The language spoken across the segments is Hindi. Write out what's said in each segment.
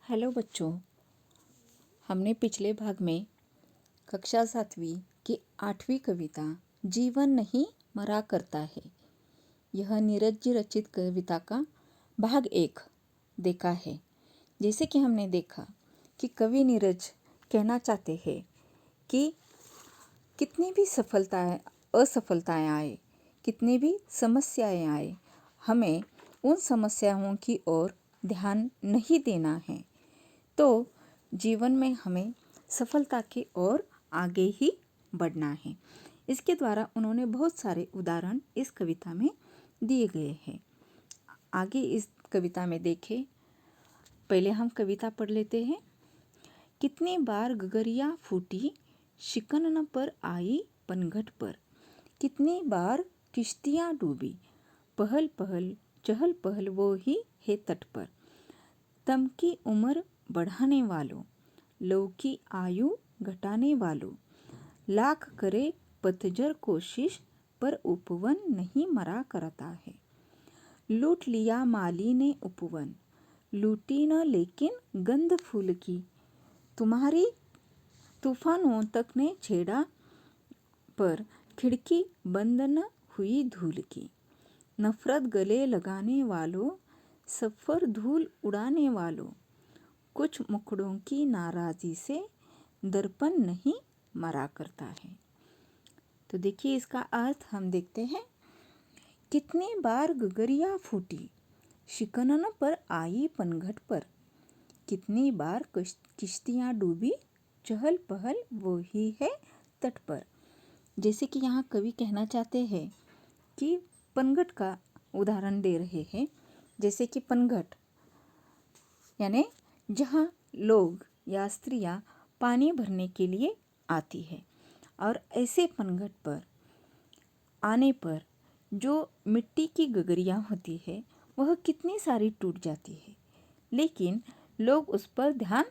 हेलो बच्चों, हमने पिछले भाग में कक्षा 7वीं की 8वीं कविता जीवन नहीं मरा करता है, यह नीरज जी रचित कविता का भाग 1 देखा है। जैसे कि हमने देखा कि कवि नीरज कहना चाहते हैं कि कितनी भी सफलताएं असफलताएं आए, कितनी भी समस्याएं आए, हमें उन समस्याओं की ओर ध्यान नहीं देना है, तो जीवन में हमें सफलता की ओर आगे ही बढ़ना है। इसके द्वारा उन्होंने बहुत सारे उदाहरण इस कविता में दिए गए हैं। आगे इस कविता में देखें, पहले हम कविता पढ़ लेते हैं। कितनी बार गगरिया फूटी, शिकन न पर आई पनघट पर, कितनी बार किश्तियाँ डूबी, पहल पहल चहल पहल वो ही है तट पर। तम की उम्र बढ़ाने वालों, लव की आयु घटाने वालों, लाख करे पतझर कोशिश पर उपवन नहीं मरा करता है। लूट लिया माली ने उपवन, लूटी न लेकिन गंध फूल की, तुम्हारी तूफानों तक ने छेड़ा पर खिड़की बंद न हुई धूल की। नफरत गले लगाने वालों, सफर धूल उड़ाने वालों, कुछ मुखड़ों की नाराज़ी से दर्पण नहीं मरा करता है। तो देखिए इसका अर्थ हम देखते हैं। कितनी बार गगरिया फूटी, शिकनन पर आई पनघट पर, कितनी बार किश्तियाँ डूबी, चहल पहल वो ही है तट पर। जैसे कि यहाँ कवि कहना चाहते हैं कि पनघट का उदाहरण दे रहे हैं। जैसे कि पनघट यानी जहाँ लोग या स्त्रियाँ पानी भरने के लिए आती है, और ऐसे पनघट पर आने पर जो मिट्टी की गगरियाँ होती है वह कितनी सारी टूट जाती है, लेकिन लोग उस पर ध्यान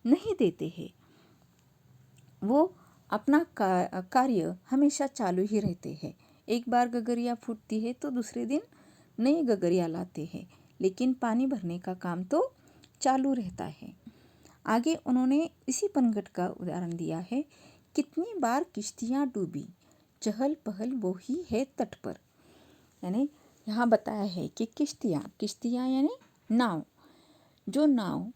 नहीं देते हैं। वो अपना कार्य हमेशा चालू ही रहते हैं। एक बार गगरिया फूटती है तो दूसरे दिन नई गगरिया लाते हैं, लेकिन पानी भरने का काम तो चालू रहता है। आगे उन्होंने इसी पनघट का उदाहरण दिया है। कितनी बार किश्तियाँ डूबी, चहल पहल वो ही है तट पर। यानी यहाँ बताया है कि किश्तियाँ यानी नाव, जो नाव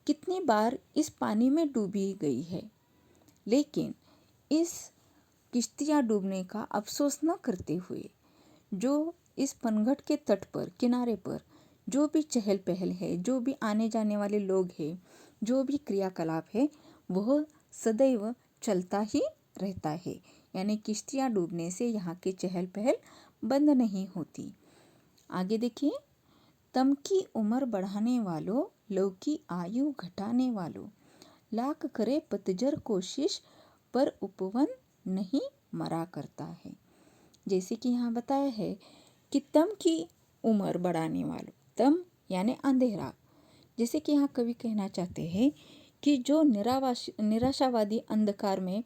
कितनी बार इस पानी में डूबी गई है, लेकिन इस किश्तियाँ डूबने का अफसोस न करते हुए जो इस पनघट के तट पर किनारे पर जो भी चहल पहल है, जो भी आने जाने वाले लोग हैं, जो भी क्रियाकलाप है, वह सदैव चलता ही रहता है। यानी किश्तियाँ डूबने से यहाँ की चहल पहल बंद नहीं होती। आगे देखिए, तम की उम्र बढ़ाने वालों, लव की आयु घटाने वालों, लाख करे पतझर कोशिश पर उपवन नहीं मरा करता है। जैसे कि यहाँ बताया है कि तम की उम्र बढ़ाने वालों, तम यानी अंधेरा। जैसे कि यहाँ कवि कहना चाहते हैं कि जो निराशावादी अंधकार में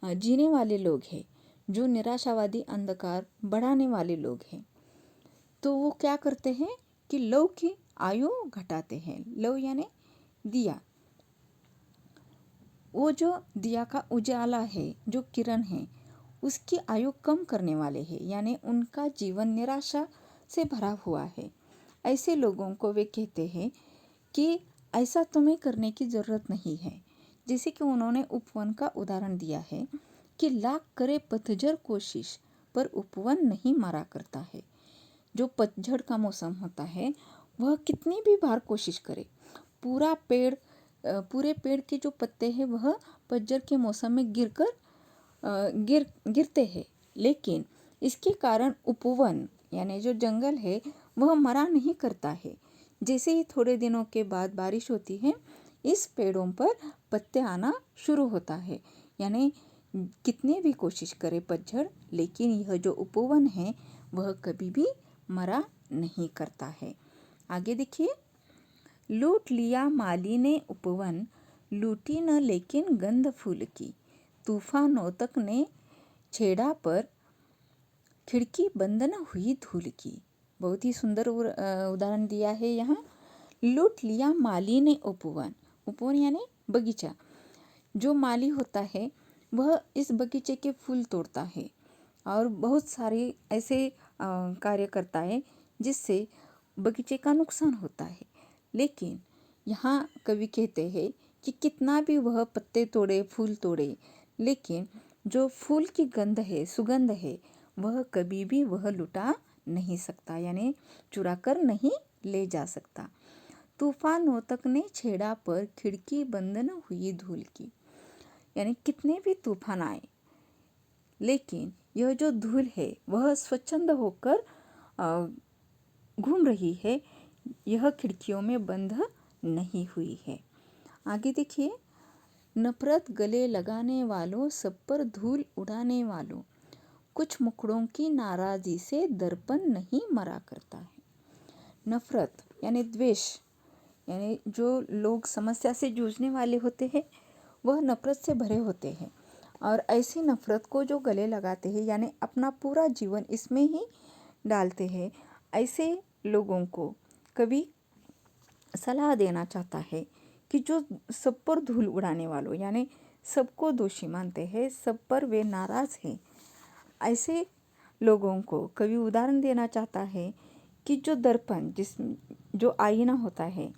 जीने वाले लोग हैं, जो निराशावादी अंधकार बढ़ाने वाले लोग हैं, तो वो क्या करते हैं कि लौ की आयु घटाते हैं। लौ यानी दिया, वो जो दिया का उजाला है, जो किरण है, उसकी आयु कम करने वाले हैं। यानी उनका जीवन निराशा से भरा हुआ है। ऐसे लोगों को वे कहते हैं कि ऐसा तुम्हें करने की ज़रूरत नहीं है। जैसे कि उन्होंने उपवन का उदाहरण दिया है कि लाख करे पतझर कोशिश पर उपवन नहीं मरा करता है। जो पतझड़ का मौसम होता है, वह कितनी भी बार कोशिश करे, पूरे पेड़ के जो पत्ते हैं वह पतझड़ के मौसम में गिरते हैं, लेकिन इसके कारण उपवन यानी जो जंगल है वह मरा नहीं करता है। जैसे ही थोड़े दिनों के बाद बारिश होती है, इस पेड़ों पर पत्ते आना शुरू होता है। यानी कितने भी कोशिश करे पतझड़, लेकिन यह जो उपवन है वह कभी भी मरा नहीं करता है। आगे देखिए, लूट लिया माली ने उपवन, लूटी न लेकिन गंध फूल की, तूफानों तक ने छेड़ा पर खिड़की बंद न हुई धूल की। बहुत ही सुंदर उदाहरण दिया है यहाँ। लूट लिया माली ने उपवन। उपवन यानी बगीचा। जो माली होता है वह इस बगीचे के फूल तोड़ता है और बहुत सारे ऐसे कार्य करता है जिससे बगीचे का नुकसान होता है। लेकिन यहाँ कवि कहते हैं कि कितना भी वह पत्ते तोड़े, फूल तोड़े, लेकिन जो फूल की गंध है, सुगंध है, वह कभी भी वह लुटा नहीं सकता, यानी चुरा कर नहीं ले जा सकता। तूफानों तक ने छेड़ा पर खिड़की बंद न हुई धूल की। यानी कितने भी तूफान आए, लेकिन यह जो धूल है वह स्वच्छंद होकर घूम रही है, यह खिड़कियों में बंद नहीं हुई है। आगे देखिए, नफरत गले लगाने वालों, सब पर धूल उड़ाने वालों, कुछ मुखड़ों की नाराज़ी से दर्पण नहीं मरा करता है। नफरत यानी द्वेष, यानी जो लोग समस्या से जूझने वाले होते हैं वह नफरत से भरे होते हैं और ऐसी नफरत को जो गले लगाते हैं यानी अपना पूरा जीवन इसमें ही डालते हैं, ऐसे लोगों को कवि सलाह देना चाहता है कि जो सब पर धूल उड़ाने वालों यानी सबको दोषी मानते हैं, सब पर वे नाराज़ हैं, ऐसे लोगों को कवि उदाहरण देना चाहता है कि जो दर्पण, जो आईना होता है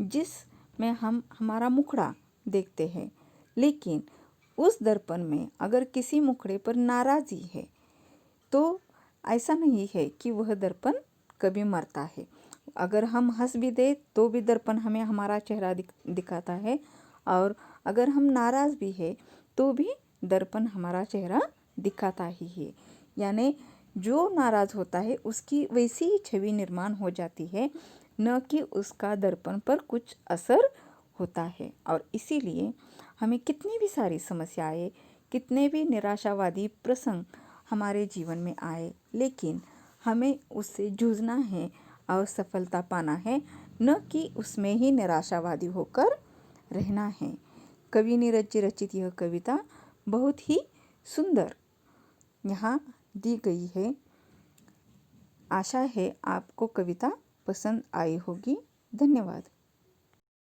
जिसमें हम हमारा मुखड़ा देखते हैं, लेकिन उस दर्पण में अगर किसी मुखड़े पर नाराज़ी है तो ऐसा नहीं है कि वह दर्पण कभी मरता है। अगर हम हंस भी दे तो भी दर्पण हमें हमारा चेहरा दिखाता है और अगर हम नाराज़ भी है तो भी दर्पण हमारा चेहरा दिखाता ही है। यानी जो नाराज़ होता है उसकी वैसी ही छवि निर्माण हो जाती है, न कि उसका दर्पण पर कुछ असर होता है। और इसीलिए हमें कितनी भी सारी समस्याएं, कितने भी निराशावादी प्रसंग हमारे जीवन में आए, लेकिन हमें उससे जूझना है और सफलता पाना है, न कि उसमें ही निराशावादी होकर रहना है। कवि नीरज जी रचित यह कविता बहुत ही सुंदर यहाँ दी गई है। आशा है आपको कविता पसंद आई होगी। धन्यवाद।